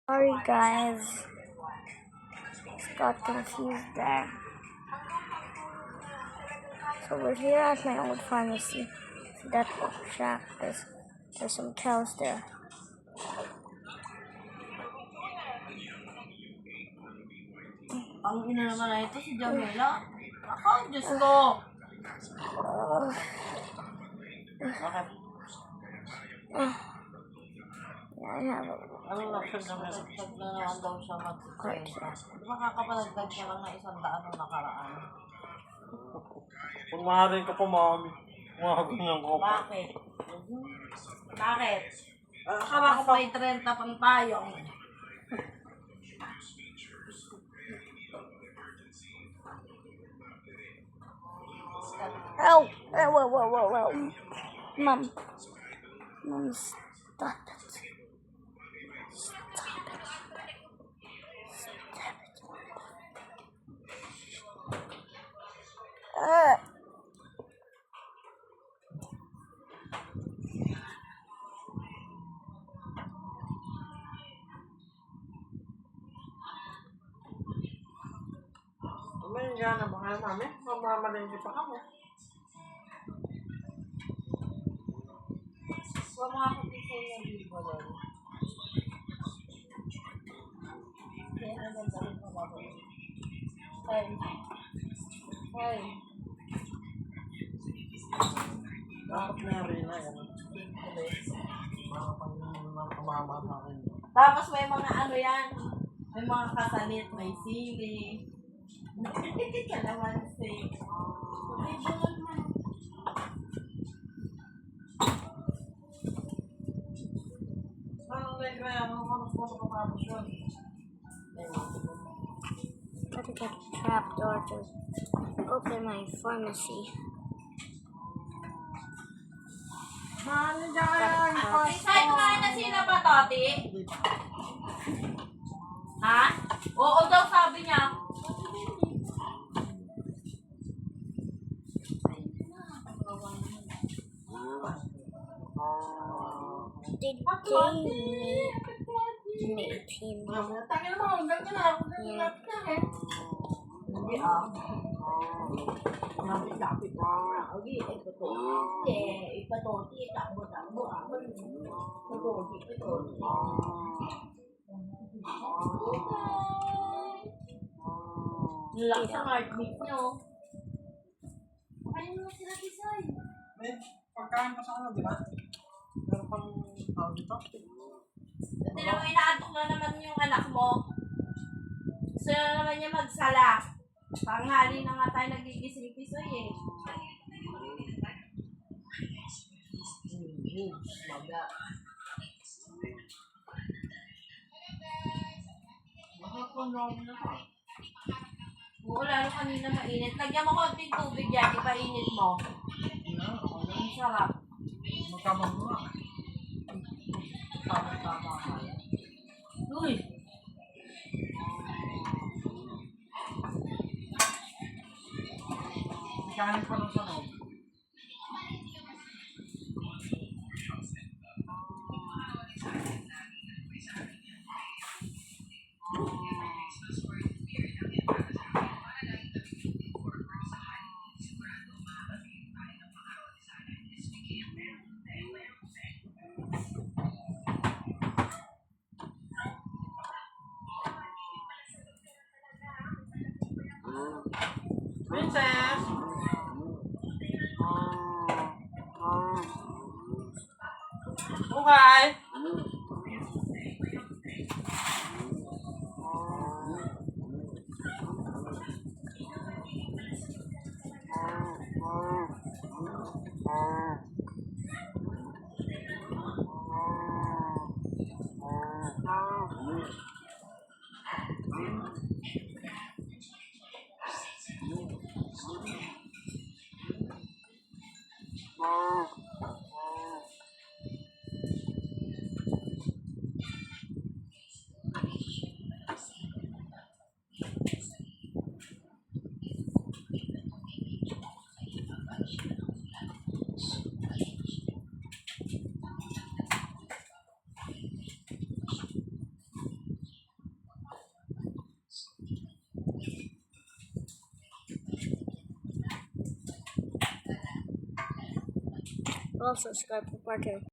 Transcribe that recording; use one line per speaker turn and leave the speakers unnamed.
Sorry guys, just got confused there. So we're here at my old pharmacy. See that shack? There's some cows there.
Ang ina naman na ito, si Jamela. Ako, Diyos ko. Bakit?
Yeah, I have a
Anong laksan na meron? Pag na naman daw siya mag-kwenta. Di ba kakapalagdag siya lang na 100 nung nakaraan?
Kung maaaring ka pa, mami. Mga ganyan ko pa.
Bakit? Bakit? Akala ko may 30 pang payong.
Oh, whoa. Mom, stop it. Stop it.
May gana ba kayo, mami? Mamamalingki pa kamo.
Huwag mga kapisay yung libo doon. Kaya ano ba rin mo ba doon? Hey.
Dapat na rin na yan. Mga pang sa akin.
Tapos may mga ano yan. May mga kasalit, may sili. Kalamansi. May doon man.
Anong nagkaya mo kung ano sa kapapos yun?
Gotta get a trapdoor to open my pharmacy.
Mami, dyan!
Isay, kumain na sila ba, Toti? Ha? Oo daw, sabi niya.
Did they make him?
Tangin mo, ganyan na. Hindi ah. Lapit-lapit na. Okay, ipatoti. Takbo. Ipatoti. Laki ang heartbeat nyo. Ayun mo sila, Kisay.
May pagkain pa sa ano, di ba? Meron pang tao dito?
Tignan mo, inaantok na naman yung anak mo. Gusto na naman niya magsala. Panghali na nga tayo nagigising Kisoy eh. Maga.
Makakunom na ka.
Oo, lalo kanina mainit. Lagyan mo konting tubig yan, ipainit mo. Ang sarap.
Magkamang mo nga.
Tama ka. Uy!
Kanin pa lang sa loob. Princess! Bukay!
Also subscribe for part 2.